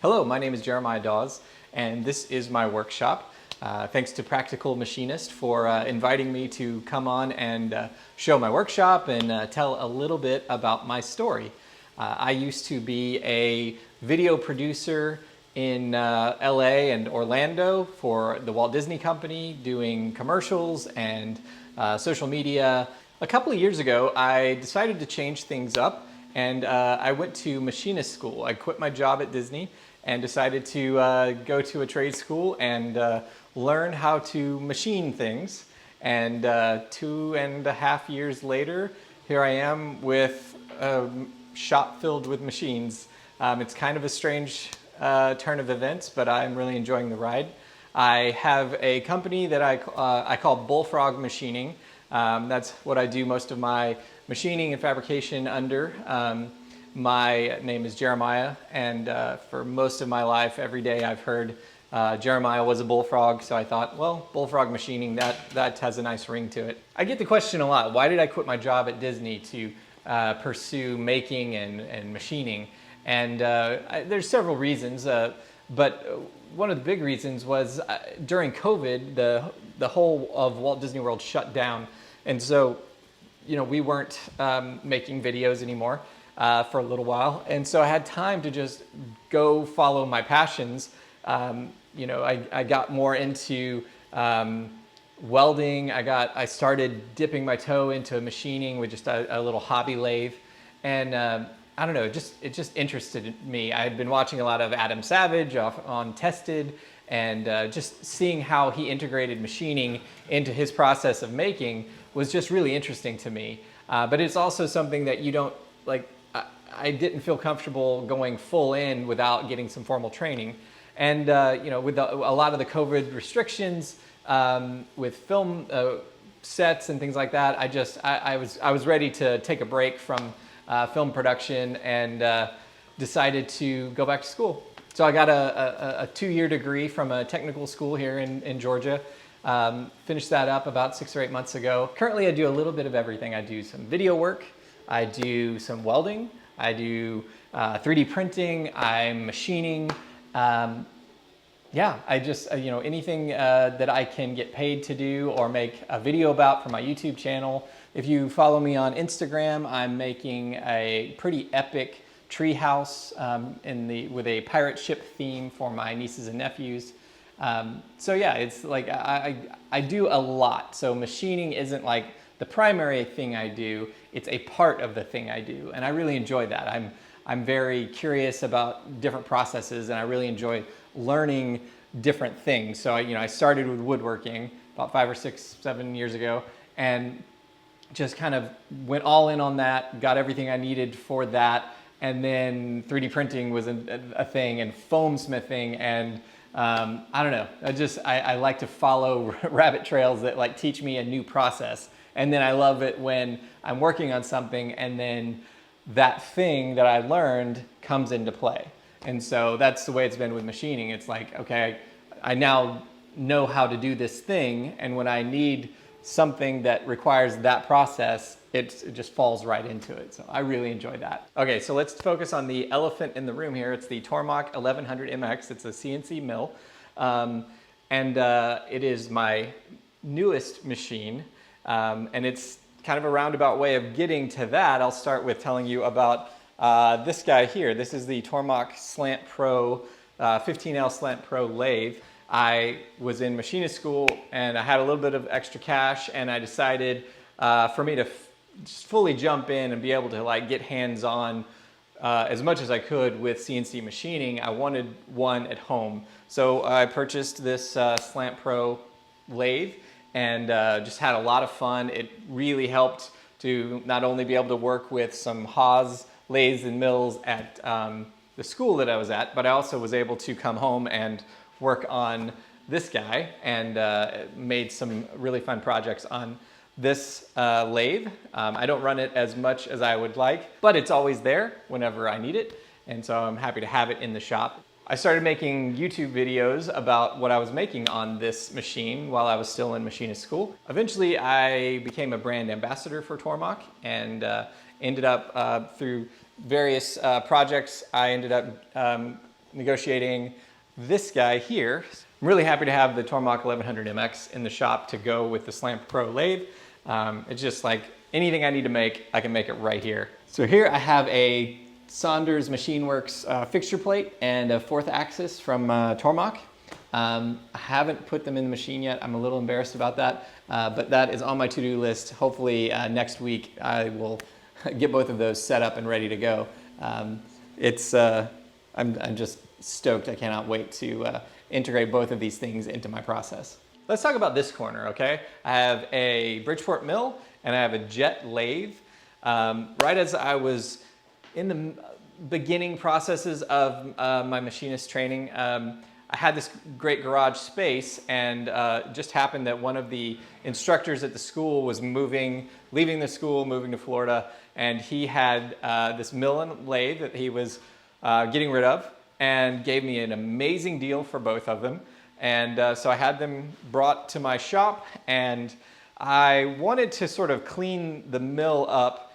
Hello, my name is Jeremiah Dawes, and this is my workshop. Thanks to Practical Machinist for inviting me to come on and show my workshop and tell a little bit about my story. I used to be a video producer in LA and Orlando for the Walt Disney Company, doing commercials and social media. A couple of years ago, I decided to change things up, and I went to Machinist school. I quit my job at Disney and decided to go to a trade school and learn how to machine things. And 2.5 years later, here I am with a shop filled with machines. It's kind of a strange turn of events, but I'm really enjoying the ride. I have a company that I call Bullfrog Machining. That's what I do most of my machining and fabrication under. My name is Jeremiah, and for most of my life, every day I've heard Jeremiah was a bullfrog, so I thought, well, Bullfrog Machining, that has a nice ring to it. I get the question a lot, why did I quit my job at Disney to pursue making and machining? And there's several reasons, but one of the big reasons was during COVID, the whole of Walt Disney World shut down, and so we weren't making videos anymore for a little while, and so I had time to just go follow my passions. I got more into welding. I started dipping my toe into machining with just a little hobby lathe, and I don't know, it just interested me. I had been watching a lot of Adam Savage on Tested, and just seeing how he integrated machining into his process of making was just really interesting to me. But it's also something that you don't, like, I didn't feel comfortable going full in without getting some formal training. And with a lot of the COVID restrictions, with film sets and things like that, I was ready to take a break from film production and decided to go back to school. So I got a 2-year degree from a technical school here in Georgia. Finished that up about 6 or 8 months ago. Currently I do a little bit of everything. I do some video work, I do some welding, I do 3D printing, I'm machining. I just, anything that I can get paid to do or make a video about for my YouTube channel. If you follow me on Instagram, I'm making a pretty epic treehouse with a pirate ship theme for my nieces and nephews. It's like I do a lot. So machining isn't like the primary thing I do, it's a part of the thing I do, and I really enjoy that. I'm very curious about different processes, and I really enjoy learning different things. So I started with woodworking about 5 or 6, 7 years ago, and just kind of went all in on that, got everything I needed for that, and then 3D printing was a thing, and foam smithing, and I don't know. I like to follow rabbit trails that like teach me a new process, and then I love it when I'm working on something and then that thing that I learned comes into play. And so that's the way it's been with machining. It's like, okay, I now know how to do this thing, and when I need something that requires that process, it just falls right into it. So I really enjoy that. Okay, so let's focus on the elephant in the room here. It's the Tormach 1100 MX. It's a CNC mill, and it is my newest machine, and it's kind of a roundabout way of getting to that. I'll start with telling you about this guy here. This is the Tormach Slant Pro 15L Slant Pro lathe. I was in machinist school and I had a little bit of extra cash, and I decided for me to just fully jump in and be able to like get hands-on as much as I could with CNC machining. I wanted one at home. So I purchased this Slant Pro lathe and just had a lot of fun. It really helped to not only be able to work with some Haas lathes and mills at the school that I was at, but I also was able to come home and work on this guy, and made some really fun projects on this lathe. I don't run it as much as I would like, but it's always there whenever I need it, and so I'm happy to have it in the shop. I started making YouTube videos about what I was making on this machine while I was still in machinist school. Eventually, I became a brand ambassador for Tormach, and ended up through various projects, I ended up negotiating this guy here. I'm really happy to have the Tormach 1100 MX in the shop to go with the Slant Pro lathe. It's just like anything I need to make, I can make it right here. So here I have a Saunders Machine Works fixture plate and a 4th axis from Tormach. I haven't put them in the machine yet. I'm a little embarrassed about that, but that is on my to-do list. Hopefully next week I will get both of those set up and ready to go. I'm just stoked. I cannot wait to integrate both of these things into my process. Let's talk about this corner, okay? I have a Bridgeport mill and I have a jet lathe. Right as I was in the beginning processes of my machinist training, I had this great garage space, and it just happened that one of the instructors at the school was leaving the school, moving to Florida, and he had this mill and lathe that he was getting rid of, and gave me an amazing deal for both of them. And so I had them brought to my shop, and I wanted to sort of clean the mill up,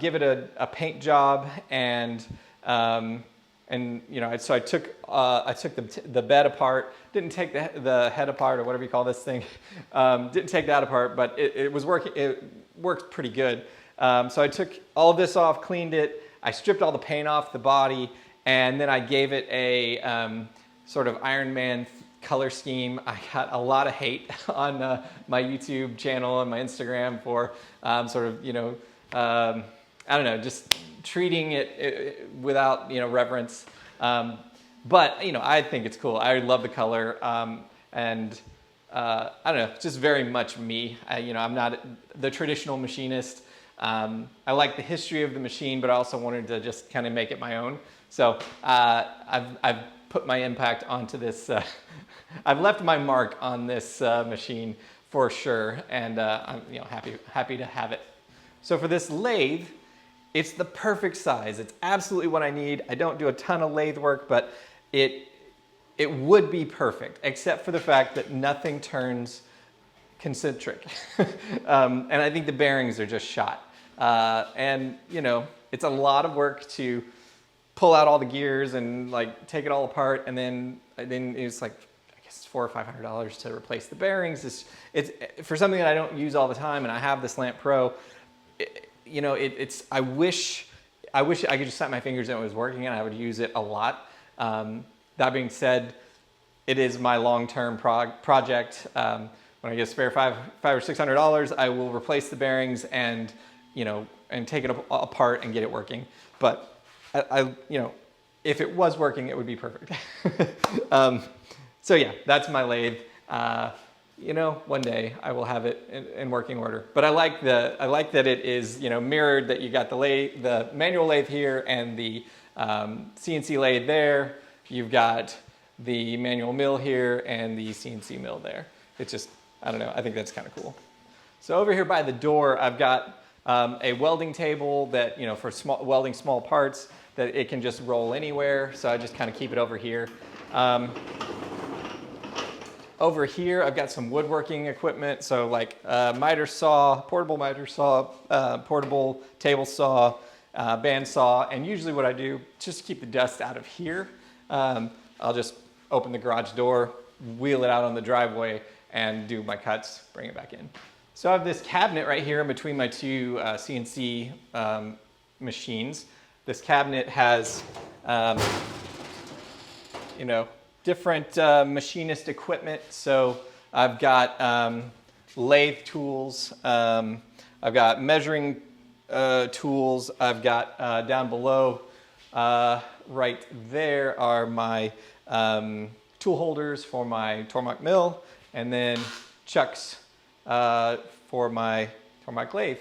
give it a paint job, and you know, so I took the bed apart, didn't take the head apart, or whatever you call this thing, didn't take that apart, but it was working. It worked pretty good. So I took all of this off, cleaned it, I stripped all the paint off the body, and then I gave it a sort of Iron Man color scheme. I got a lot of hate on my YouTube channel and my Instagram for sort of, you know, I don't know, just treating it without, you know, reverence. But, you know, I think it's cool. I love the color. And I don't know, it's just very much me. You know, I'm not the traditional machinist. I like the history of the machine, but I also wanted to just kind of make it my own. So I've put my impact onto this. I've left my mark on this machine for sure, and I'm, you know, happy to have it. So for this lathe, it's the perfect size. It's absolutely what I need. I don't do a ton of lathe work, but it would be perfect, except for the fact that nothing turns concentric. And I think the bearings are just shot. And you know, it's a lot of work to pull out all the gears and like take it all apart, and then it's like, I guess $400 or $500 to replace the bearings. It's for something that I don't use all the time, and I have the Slant Pro. You know, I wish I could just snap my fingers and it was working, and I would use it a lot. That being said, it is my long-term project. When I get a spare $500 or $600, I will replace the bearings and, you know, and take it apart and get it working. But you know, if it was working, it would be perfect. So yeah, that's my lathe. You know, one day I will have it in working order. But I like that it is, you know, mirrored, that you got the manual lathe here and the CNC lathe there. You've got the manual mill here and the CNC mill there. It's just, I don't know, I think that's kind of cool. So over here by the door, I've got a welding table that, you know, for welding small parts, that it can just roll anywhere. So I just kind of keep it over here. Over here, I've got some woodworking equipment. So like miter saw, portable miter saw, portable table saw, band saw. And usually what I do, just to keep the dust out of here, I'll just open the garage door, wheel it out on the driveway, and do my cuts, bring it back in. So I have this cabinet right here in between my two CNC machines. This cabinet has, you know, different machinist equipment. So I've got lathe tools, I've got measuring tools, I've got down below right there are my tool holders for my Tormach mill, and then chucks for my Tormach lathe.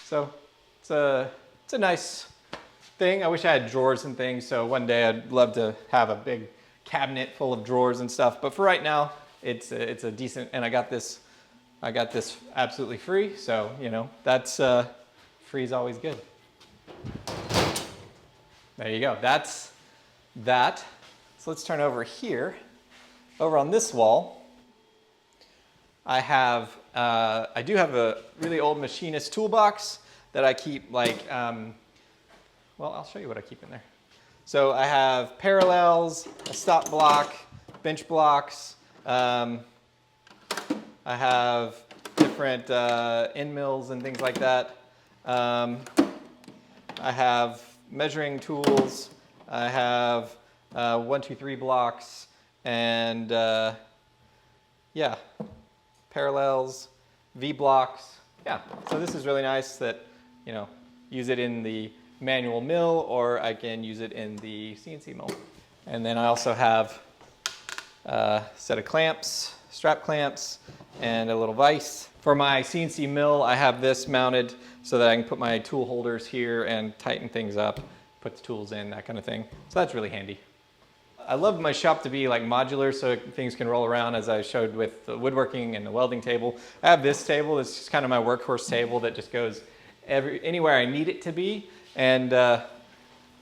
So it's a nice thing. I wish I had drawers and things, so one day I'd love to have a big cabinet full of drawers and stuff, but for right now it's a decent, and I got this absolutely free, so you know, that's free is always good. There you go. That's that. So let's turn over here. Over on this wall, I do have a really old machinist toolbox that I keep, like, well, I'll show you what I keep in there. So I have parallels, a stop block, bench blocks. I have different end mills and things like that. I have measuring tools. I have 1, 2, 3 blocks, and yeah, parallels, V blocks. Yeah, so this is really nice that, you know, use it in the manual mill, or I can use it in the CNC mill. And then I also have a set of clamps, strap clamps, and a little vise. For my CNC mill, I have this mounted so that I can put my tool holders here and tighten things up, put the tools in, that kind of thing. So that's really handy. I love my shop to be like modular so things can roll around, as I showed with the woodworking and the welding table. I have this table. It's just kind of my workhorse table that just goes anywhere I need it to be. And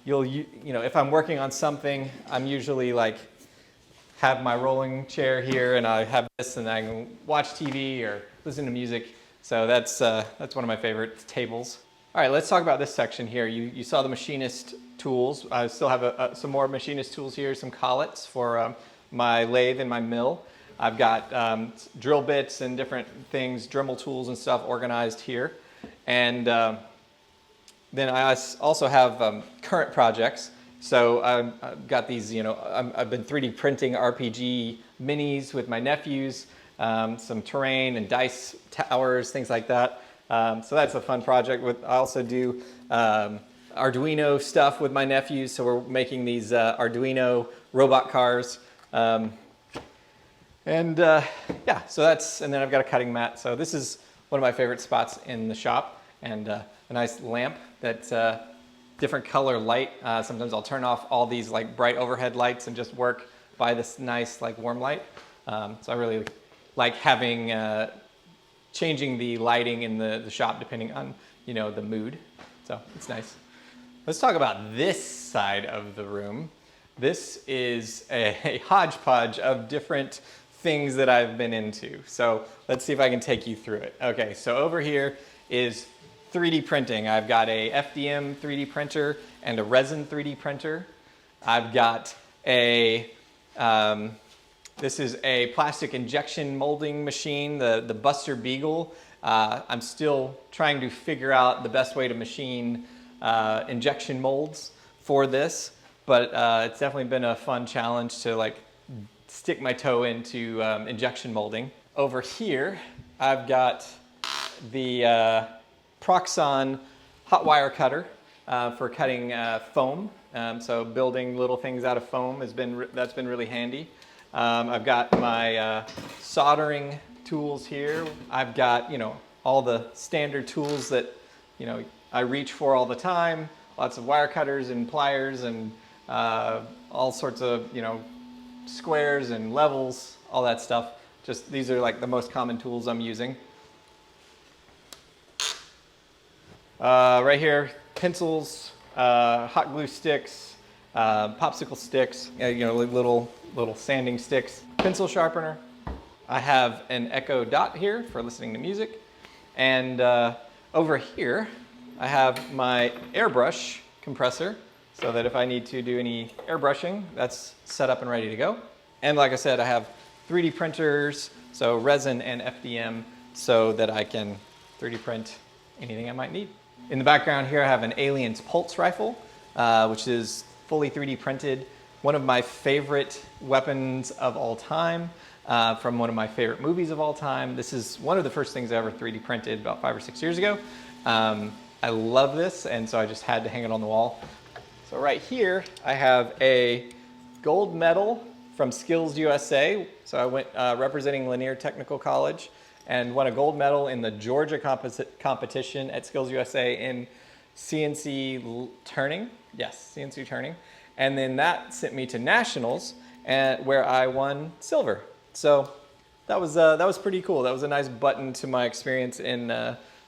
you know, if I'm working on something, I'm usually like have my rolling chair here, and I have this, and I can watch TV or listen to music. So that's one of my favorite tables. All right, let's talk about this section here. You saw the Machinist tools. I still have some more Machinist tools here, some collets for my lathe and my mill. I've got drill bits and different things, Dremel tools and stuff organized here. And then I also have current projects. So I've got these, you know, I've been 3D printing RPG minis with my nephews, some terrain and dice towers, things like that. So that's a fun project. I also do Arduino stuff with my nephews. So we're making these Arduino robot cars. Yeah, so and then I've got a cutting mat. So this is one of my favorite spots in the shop, and a nice lamp that's different color light. Sometimes I'll turn off all these like bright overhead lights and just work by this nice like warm light. So I really like having changing the lighting in the shop depending on, you know, the mood. So it's nice. Let's talk about this side of the room. This is a hodgepodge of different things that I've been into. So let's see if I can take you through it. Okay, so over here is 3D printing. I've got a FDM 3D printer and a resin 3D printer. I've got a, this is a plastic injection molding machine, the Buster Beagle. I'm still trying to figure out the best way to machine injection molds for this, but it's definitely been a fun challenge to like stick my toe into injection molding. Over here, I've got the Proxxon hot wire cutter for cutting foam. So building little things out of foam that's been really handy. I've got my soldering tools here. I've got, you know, all the standard tools that, you know, I reach for all the time. Lots of wire cutters and pliers and all sorts of, you know, squares and levels, all that stuff. Just these are like the most common tools I'm using. Right here, pencils, hot glue sticks, popsicle sticks, you know, little sanding sticks, pencil sharpener. I have an Echo Dot here for listening to music. And over here, I have my airbrush compressor so that if I need to do any airbrushing, that's set up and ready to go. And like I said, I have 3D printers, so resin and FDM, so that I can 3D print anything I might need. In the background here, I have an Aliens pulse rifle, which is fully 3D printed. One of my favorite weapons of all time, from one of my favorite movies of all time. This is one of the first things I ever 3D printed about 5 or 6 years ago. I love this, and so I just had to hang it on the wall. So right here, I have a gold medal from Skills USA. So I went representing Lanier Technical College and won a gold medal in the Georgia competition at Skills USA in CNC turning. Yes, CNC turning. And then that sent me to nationals, where I won silver. So that was pretty cool. That was a nice button to my experience in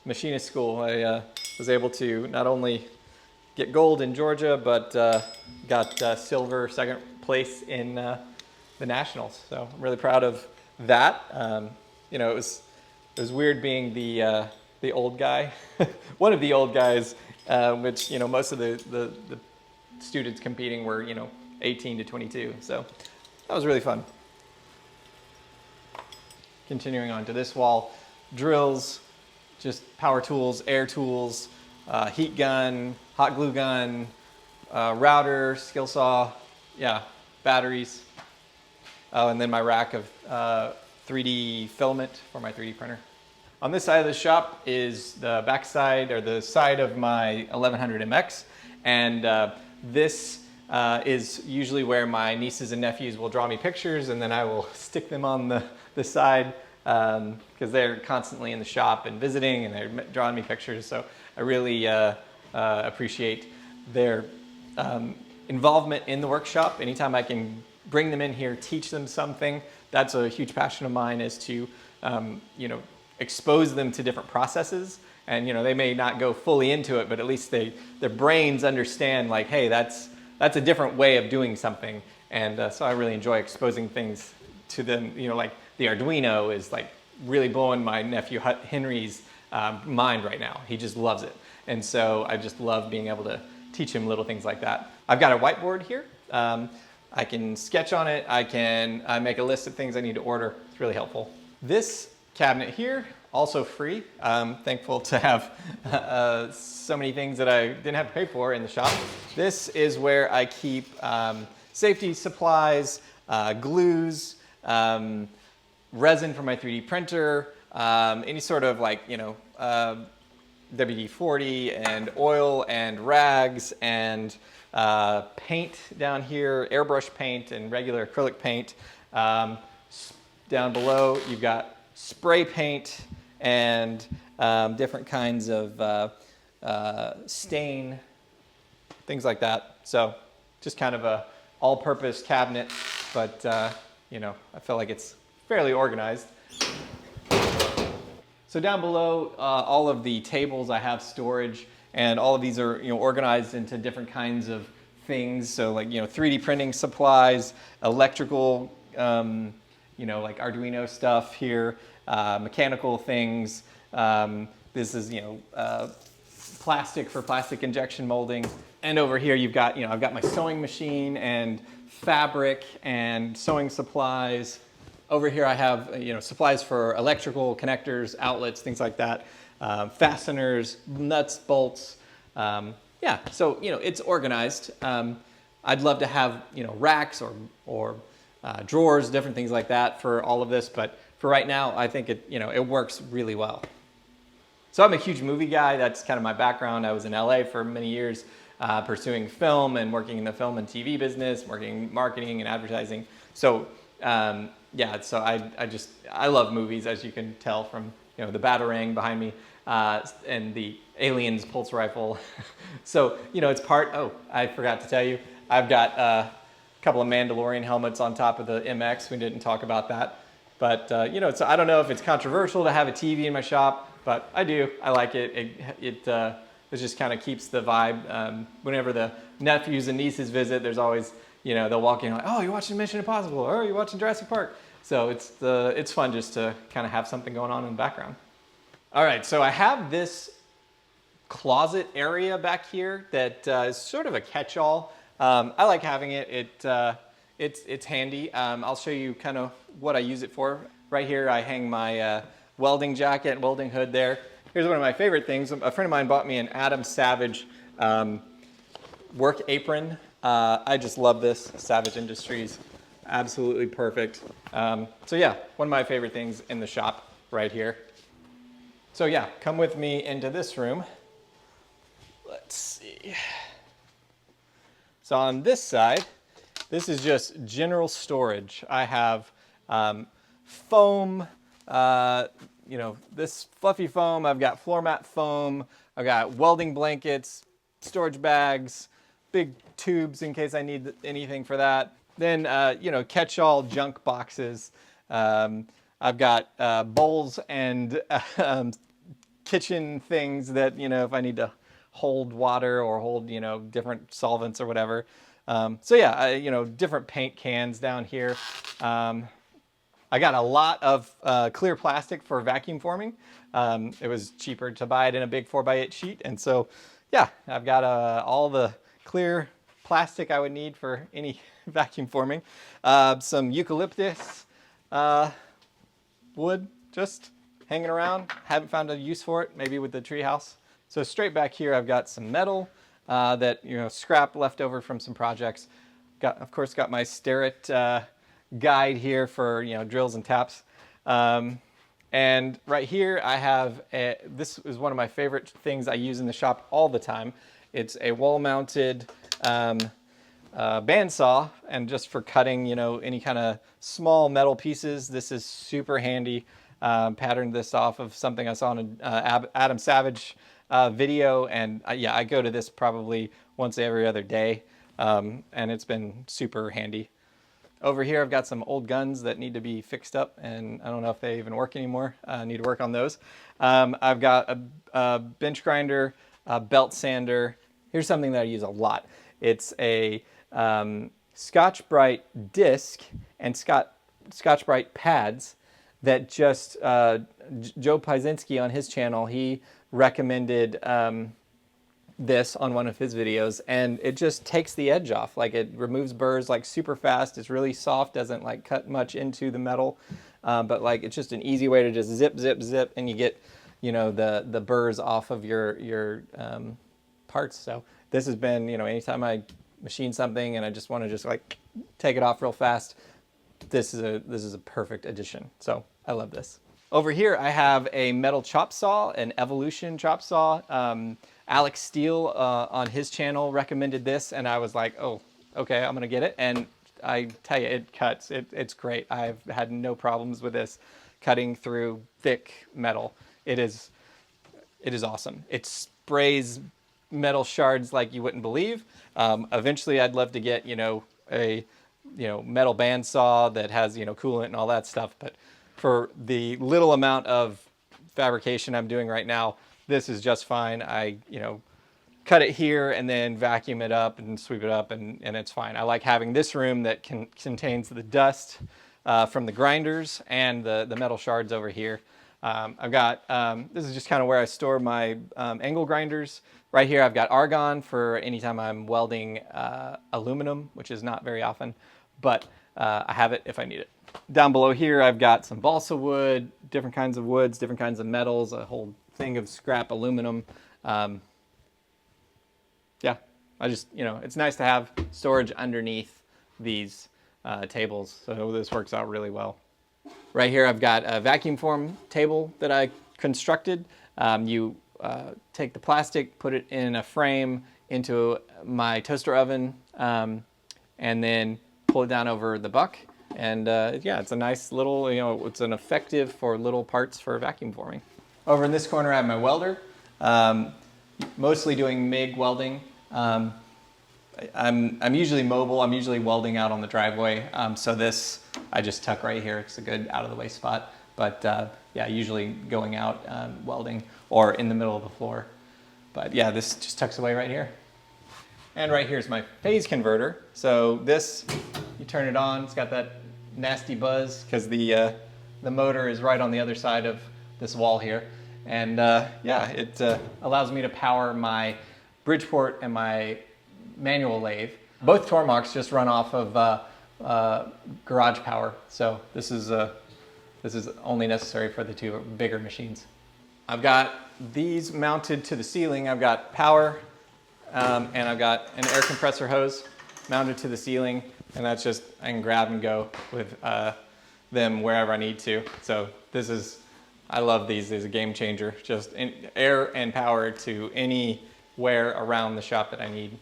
machinist school. I was able to not only get gold in Georgia, but got silver, second place in the nationals. So I'm really proud of that. You know, it was weird being the old guy, one of the old guys, which, you know, most of the students competing were, 18 to 22. So that was really fun. Continuing on to this wall, drills, just power tools, air tools, heat gun, hot glue gun, router, skill saw, yeah, batteries. Oh, and then my rack of 3D filament for my 3D printer. On this side of the shop is the back side, or the side of my 1100 MX, and this is usually where my nieces and nephews will draw me pictures, and then I will stick them on the side because they're constantly in the shop and visiting, and they're drawing me pictures. So I really appreciate their involvement in the workshop. Anytime I can bring them in here, teach them something, that's a huge passion of mine, is to expose them to different processes. And they may not go fully into it, but at least their brains understand, like, hey, that's a different way of doing something. And so I really enjoy exposing things to them. Like the Arduino is like really blowing my nephew Henry's mind right now. He just loves it. And so I just love being able to teach him little things like that. I've got a whiteboard here. I can sketch on it. I can make a list of things I need to order. It's really helpful. This cabinet here, also free. I'm thankful to have so many things that I didn't have to pay for in the shop. This is where I keep safety supplies, glues, resin for my 3D printer, any sort of like, WD-40 and oil and rags and paint down here, airbrush paint and regular acrylic paint. Down below, you've got spray paint and different kinds of stain, things like that. So just kind of a all-purpose cabinet, but I feel like it's fairly organized. So down below, all of the tables, I have storage, and all of these are organized into different kinds of things. So like 3D printing supplies, electrical, like Arduino stuff here, mechanical things. This is plastic for plastic injection molding, and over here you've got I've got my sewing machine and fabric and sewing supplies. Over here I have supplies for electrical connectors, outlets, things like that, fasteners, nuts, bolts. Yeah, so it's organized. I'd love to have racks or drawers, different things like that for all of this, but for right now I think it works really well. So I'm a huge movie guy. That's kind of my background. I was in LA for many years pursuing film and working in the film and TV business, working in marketing and advertising. So yeah, so I love movies, as you can tell from the Batarang behind me and the Aliens pulse rifle. So it's I forgot to tell you, I've got a couple of Mandalorian helmets on top of the MX. We didn't talk about that, but so I don't know if it's controversial to have a TV in my shop, but I do. I like it. It just kind of keeps the vibe. Whenever the nephews and nieces visit, there's always they'll walk in like, oh, you're watching Mission Impossible, or you're watching Jurassic Park. So it's fun just to kind of have something going on in the background. All right, so I have this closet area back here that is sort of a catch-all. I like having it. It's handy. I'll show you kind of what I use it for. Right here, I hang my welding jacket and welding hood there. Here's one of my favorite things. A friend of mine bought me an Adam Savage work apron. I just love this. Savage Industries, absolutely perfect. So yeah, one of my favorite things in the shop right here. So yeah, come with me into this room. Let's see. So on this side, this is just general storage. I have foam, this fluffy foam. I've got floor mat foam. I've got welding blankets, storage bags, big tubes in case I need anything for that. Then, catch-all junk boxes. I've got bowls and kitchen things that, if I need to hold water or hold, different solvents or whatever. So yeah, different paint cans down here. I got a lot of clear plastic for vacuum forming. It was cheaper to buy it in a big 4x8 sheet. And so, yeah, I've got all the clear plastic I would need for any vacuum forming. Some eucalyptus wood just hanging around. Haven't found a use for it, maybe with the treehouse. So straight back here, I've got some metal that, scrap left over from some projects. Of course, got my Starrett guide here for, drills and taps. And right here, I have this is one of my favorite things I use in the shop all the time. It's a wall-mounted bandsaw, and just for cutting, any kind of small metal pieces, this is super handy. Patterned this off of something I saw in an Adam Savage video, and yeah, I go to this probably once every other day, and it's been super handy. Over here, I've got some old guns that need to be fixed up, and I don't know if they even work anymore. I need to work on those. I've got a bench grinder, a belt sander. Here's something that I use a lot. It's a Scotch-Brite disc and Scotch-Brite pads that just Joe Piesinski on his channel, he recommended this on one of his videos, and it just takes the edge off. Like, it removes burrs like super fast. It's really soft, doesn't like cut much into the metal, but like it's just an easy way to just zip, zip, zip, and you get the burrs off of your parts. So this has been, anytime I machine something and I just want to just like take it off real fast, this is a perfect addition. So I love this. Over here, I have a metal chop saw, an Evolution chop saw. Alex Steele on his channel recommended this, and I was like, oh, okay, I'm gonna get it. And I tell you, it cuts. It's great. I've had no problems with this cutting through thick metal. It is awesome. It sprays metal shards like you wouldn't believe. Eventually, I'd love to get a metal bandsaw that has coolant and all that stuff, but for the little amount of fabrication I'm doing right now, this is just fine. I cut it here and then vacuum it up and sweep it up, and it's fine. I like having this room that contains the dust from the grinders and the metal shards over here. I've got, this is just kind of where I store my angle grinders. Right here I've got argon for anytime I'm welding aluminum, which is not very often, but I have it if I need it. Down below here I've got some balsa wood, different kinds of woods, different kinds of metals, a whole thing of scrap aluminum. Yeah, I just, it's nice to have storage underneath these tables, so this works out really well. Right here I've got a vacuum form table that I constructed. You take the plastic, put it in a frame into my toaster oven, and then pull it down over the buck. And yeah, it's a nice little, it's an effective for little parts for vacuum forming. Over in this corner, I have my welder, mostly doing MIG welding. I'm usually mobile. I'm usually welding out on the driveway. So this, I just tuck right here. It's a good out of the way spot. But yeah, usually going out welding or in the middle of the floor. But yeah, this just tucks away right here. And right here is my phase converter. So this, you turn it on, it's got that nasty buzz because the motor is right on the other side of this wall here. And yeah, it allows me to power my Bridgeport and my manual lathe. Both Tormachs just run off of garage power. So this is only necessary for the two bigger machines. I've got these mounted to the ceiling. I've got power, and I've got an air compressor hose mounted to the ceiling, and that's just, I can grab and go with them wherever I need to. So this is, I love these. These are a game changer. Just air and power to anywhere around the shop that I need.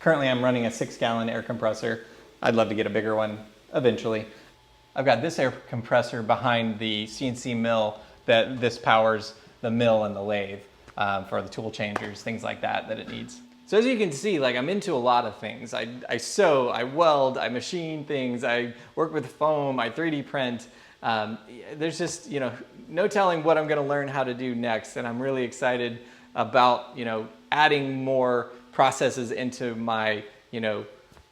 Currently I'm running a 6-gallon air compressor. I'd love to get a bigger one eventually. I've got this air compressor behind the CNC mill that this powers the mill and the lathe for the tool changers, things like that it needs. So as you can see, like, I'm into a lot of things. I sew, I weld, I machine things, I work with foam, I 3D print. There's just, no telling what I'm gonna learn how to do next, and I'm really excited about, adding more processes into my,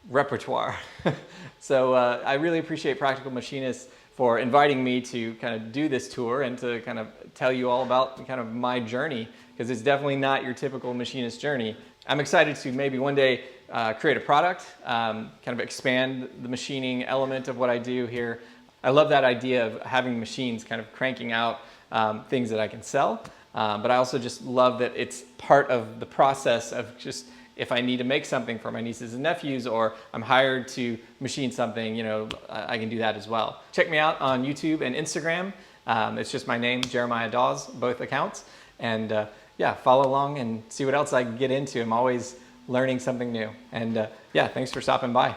repertoire. So I really appreciate Practical Machinist for inviting me to kind of do this tour and to kind of tell you all about kind of my journey, because it's definitely not your typical machinist journey. I'm excited to maybe one day create a product, kind of expand the machining element of what I do here. I love that idea of having machines kind of cranking out things that I can sell, but I also just love that it's part of the process of just, if I need to make something for my nieces and nephews, or I'm hired to machine something, you know, I can do that as well. Check me out on YouTube and Instagram. It's just my name, Jeremiah Dawes, both accounts. And yeah, follow along and see what else I can get into. I'm always learning something new. And yeah, thanks for stopping by.